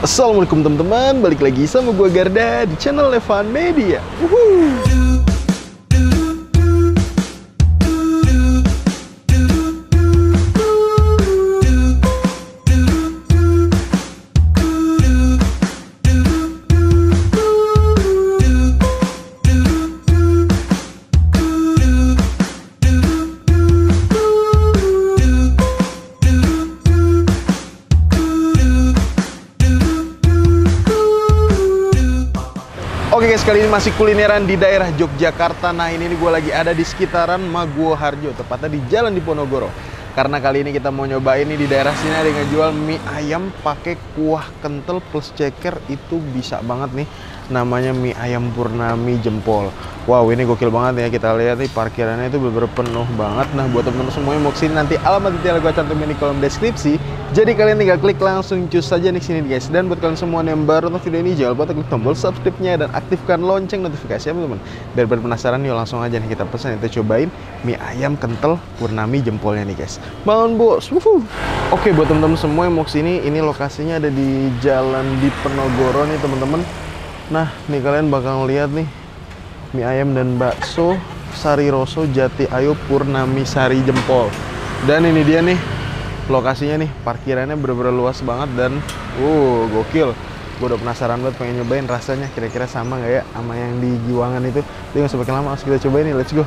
Assalamualaikum teman-teman, balik lagi sama gua Garda di channel Levan Media. Wuhuu. Oke guys, kali ini masih kulineran di daerah Yogyakarta. Nah ini gue lagi ada di sekitaran Maguwo Harjo, tepatnya di Jalan Diponegoro. Karena kali ini kita mau nyobain nih di daerah sini ada yang ngejual mie ayam pakai kuah kental plus ceker. Itu bisa banget nih, namanya mie ayam Purnami Jempol. Wow, ini gokil banget ya. Kita lihat nih parkirannya itu bener-bener penuh banget. Nah buat teman-teman semua yang mau kesini, nanti alamat detail gue cantumin di kolom deskripsi. Jadi kalian tinggal klik langsung cus saja nih sini guys. Dan buat kalian semua yang baru nonton video ini, jangan lupa klik tombol subscribe-nya dan aktifkan lonceng notifikasi ya teman-teman. Biar penasaran, yuk langsung aja nih kita pesan, kita cobain mie ayam kental Purnami Jempolnya nih guys. Bangun bos. Oke, buat teman-teman semua yang mau kesini, ini lokasinya ada di Jalan Diponegoro nih teman-teman. Nah, nih kalian bakal lihat nih mie ayam dan bakso Sari Roso Jati Ayu Purnami Sari Jempol. Dan ini dia nih lokasinya nih, parkirannya bener-bener luas banget dan gokil. Gue udah penasaran banget, pengen nyobain rasanya kira-kira sama nggak ya sama yang di Giwangan itu. Jadi nggak usah pakai lama, langsung kita cobain nih, let's go.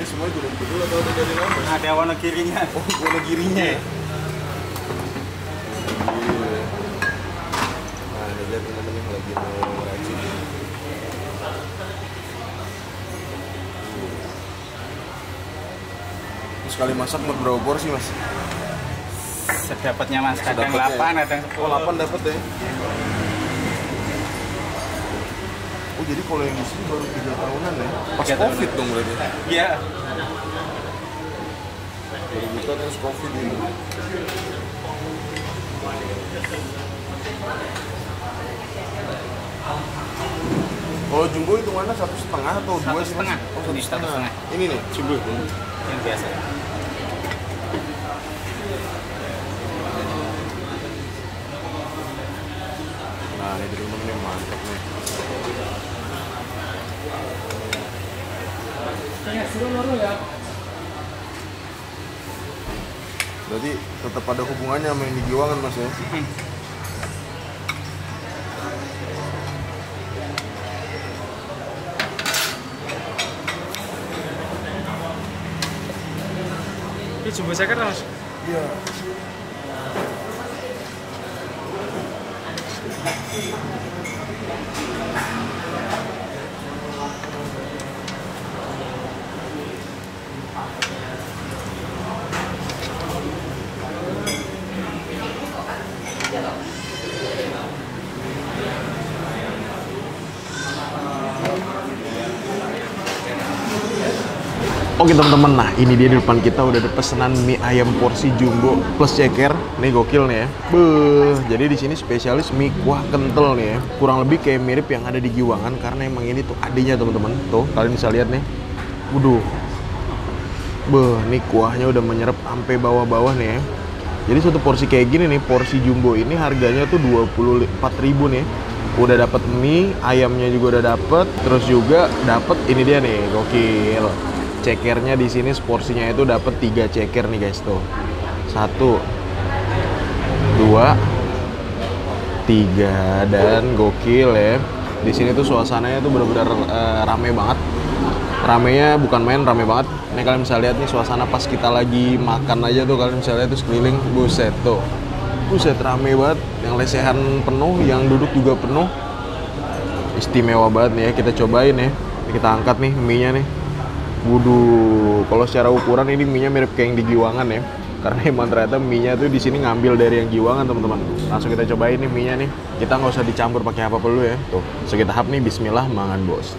Semua juga betul atau ada dari lama? Ada Wonogirinya. Oh, Wonogirinya ya? Nah, ini dia teman-teman lagi mau racik. Sekali masak berapa porsi mas? Sedapatnya mas, kadang 8, kadang 10. Oh, 8 dapat ya? Oh, jadi kalau yang di sini baru 3 tahunan ya? Pas COVID dong berarti? Iya. Baru buka terus COVID ini. Kalau jumbo hitungannya 1,5 atau 2 sih? 1,5. Oh, Ini 1,5. Ini nih, jumbo. Yang biasa. Nah, ini teman-teman yang mantap nih. Berarti tetap ada hubungannya sama yang di Giwangan mas ya? Ini jumbo ceker mas? Iya. Oke teman-teman, nah ini dia di depan kita udah ada pesanan mie ayam porsi jumbo plus ceker. Nih gokil nih ya. Beuh, jadi di sini spesialis mie kuah kental nih ya. Kurang lebih kayak mirip yang ada di Giwangan karena emang ini tuh adanya teman-teman. Tuh, kalian bisa lihat nih. Waduh. Beuh, nih kuahnya udah menyerap sampai bawah-bawah nih ya. Jadi satu porsi kayak gini nih, porsi jumbo ini harganya tuh 24.000 nih. Udah dapat mie, ayamnya juga udah dapet, terus juga dapet ini dia nih, gokil. Cekernya di sini porsinya itu dapat 3 ceker nih guys tuh. 1 2 3 dan gokil ya. Di sini tuh suasananya tuh benar-benar rame banget. Ramenya bukan main, rame banget. Nih kalian bisa lihat nih suasana pas kita lagi makan aja tuh, kalian bisa lihat tuh sekeliling, buset tuh. Buset rame banget, yang lesehan penuh, yang duduk juga penuh. Istimewa banget nih ya, kita cobain ya. Kita angkat nih mie-nya nih. Wuduh, kalau secara ukuran ini mie-nya mirip kayak yang di Giwangan ya. Karena emang ternyata mie-nya tuh di sini ngambil dari yang Giwangan teman-teman. Langsung kita cobain nih mie-nya nih. Kita nggak usah dicampur pakai apa dulu ya. Tuh, so kita hap nih, bismillah, mangan bos.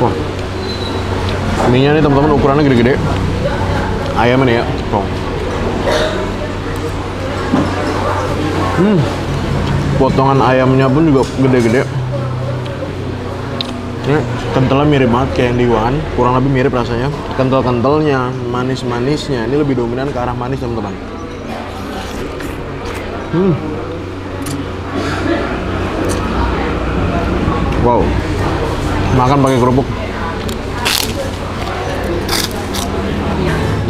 Wah, mie-nya nih teman-teman ukurannya gede-gede. Ayamnya nih ya, tuh. Potongan ayamnya pun juga gede-gede. Ini kentalnya mirip banget kayak yang di Giwangan, kurang lebih mirip rasanya. Kental-kentalnya, manis-manisnya, ini lebih dominan ke arah manis teman-teman. Wow, makan pakai kerupuk.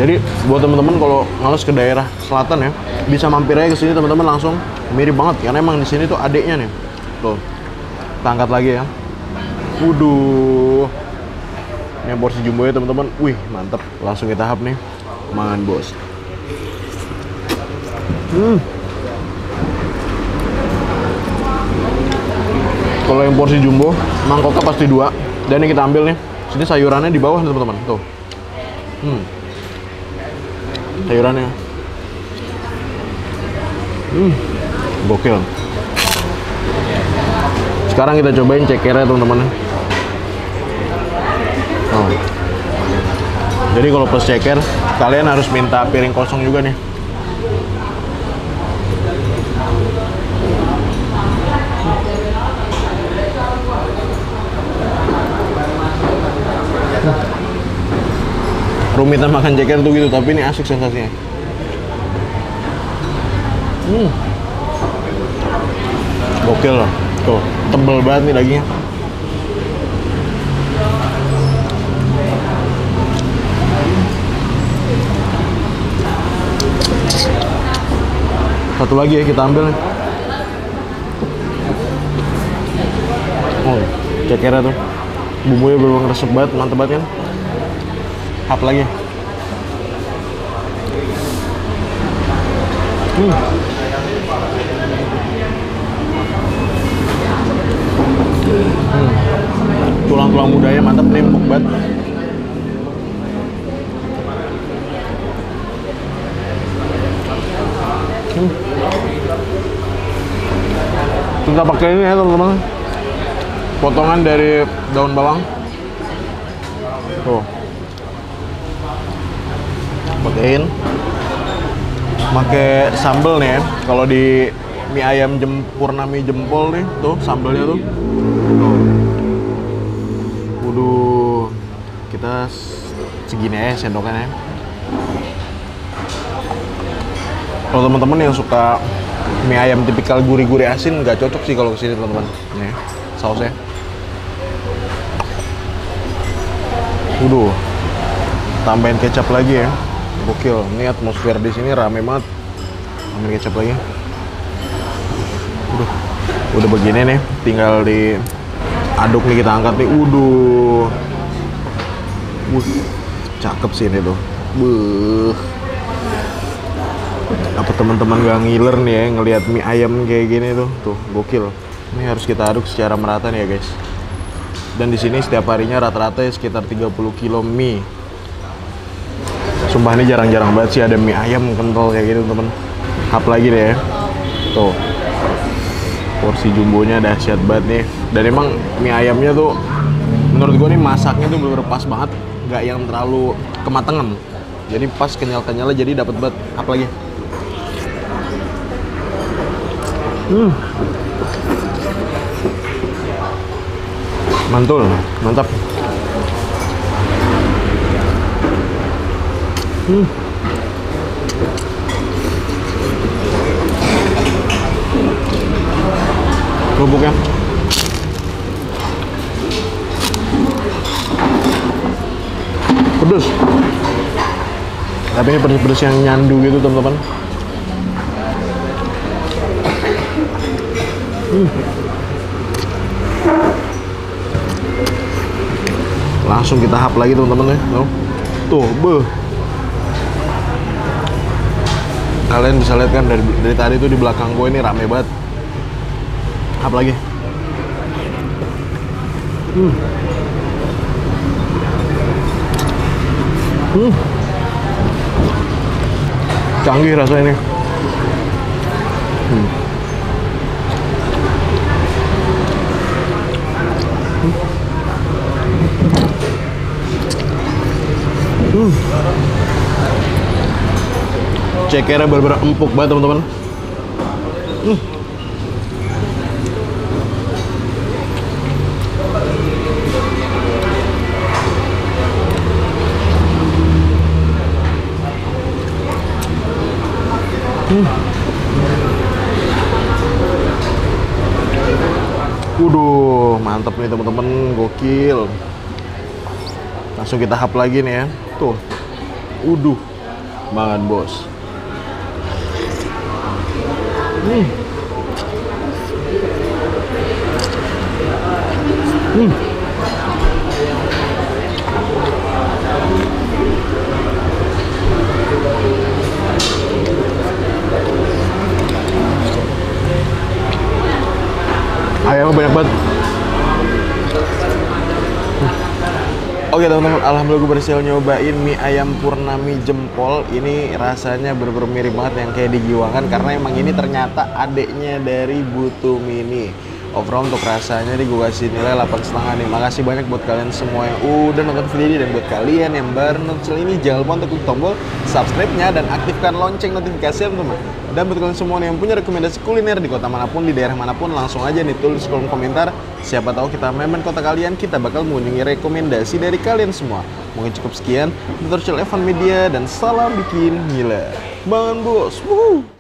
Jadi buat teman-teman kalau males ke daerah selatan ya, bisa mampir aja ke sini teman-teman, langsung mirip banget karena emang di sini tuh adeknya nih. Tuh. Kita angkat lagi ya. Waduh. Ini porsi jumbo ya teman-teman. Wih, mantep. Langsung kita hap nih. Mangan bos. Kalau yang porsi jumbo, mangkoknya pasti 2. Dan ini kita ambil nih. Sini sayurannya di bawah teman-teman. Tuh. Sayurannya. Gokil. Sekarang kita cobain cekernya teman-teman. Oh. Jadi kalau plus ceker, kalian harus minta piring kosong juga nih. Rumitan makan ceker tuh gitu, tapi ini asik sensasinya. Gokil loh. Tuh, tebel banget nih dagingnya. Satu lagi ya, kita ambil nih. Oh, cekernya tuh. Bumbunya bener-bener resep banget, mantep banget kan. Hap lagi. Tulang-tulang mudanya mantap, empuk banget. Kita pakai ini ya teman-teman, potongan dari daun bawang. Tuh, pakaiin. Pakai sambal nih ya. Kalau di mie ayam Purnami Jempol nih, tuh sambalnya tuh. Waduh, kita segini aja sendokannya. Kalau teman-teman yang suka mie ayam tipikal gurih-gurih asin, nggak cocok sih kalau kesini teman-teman. Nih, sausnya. Waduh, tambahin kecap lagi ya. Gokil, ini atmosfer di sini rame banget. Tambahin kecap lagi. Udah begini nih, tinggal diaduk nih, kita angkat nih. Cakep sih ini tuh. Apa teman-teman gak ngiler nih ya ngelihat mie ayam kayak gini tuh. Tuh, gokil. Ini harus kita aduk secara merata nih ya guys. Dan di sini setiap harinya rata-rata ya sekitar 30 kilo mie. Sumpah ini jarang-jarang banget sih ada mie ayam kental kayak gitu temen. Hap lagi deh ya. Tuh. Porsi jumbonya dahsyat banget nih. Dan emang mie ayamnya tuh menurut gue nih masaknya tuh bener-bener pas banget, nggak yang terlalu kematangan. Jadi pas kenyal-kenyalnya, jadi dapat banget. Apalagi mantul, mantap. Kerupuknya pedes, tapi ini pedes-pedes yang nyandu gitu teman-teman. Langsung kita hap lagi teman-teman ya. Tuh, beuh. Kalian bisa lihat kan dari tadi tuh di belakang gue ini rame banget. Hap lagi. Canggih rasanya ini. Cekernya bener-bener empuk banget teman-teman. Waduh, mantep nih teman-teman, gokil. Langsung kita hap lagi nih ya. Tuh. Banget bos. Ayamnya banyak banget. Oke teman-teman, alhamdulillah gue berhasil nyobain mie ayam Purnami Jempol. Ini rasanya bener-bener mirip banget yang kayak digiwakan, karena emang ini ternyata adeknya dari Butu Mini. Overall untuk rasanya nih gue kasih nilai 8,5 nih. Makasih banyak buat kalian semua yang udah nonton video ini, dan buat kalian yang baru nonton channel ini jangan lupa untuk klik tombol subscribe-nya dan aktifkan lonceng notifikasi teman-teman. Dan buat kalian semua yang punya rekomendasi kuliner di kota manapun, di daerah manapun, langsung aja nih tulis kolom komentar. Siapa tahu kita main kota kalian, kita bakal mengunjungi rekomendasi dari kalian semua. Mungkin cukup sekian tutorial Evan Media, dan salam bikin gila. Bangun bos. Woohoo.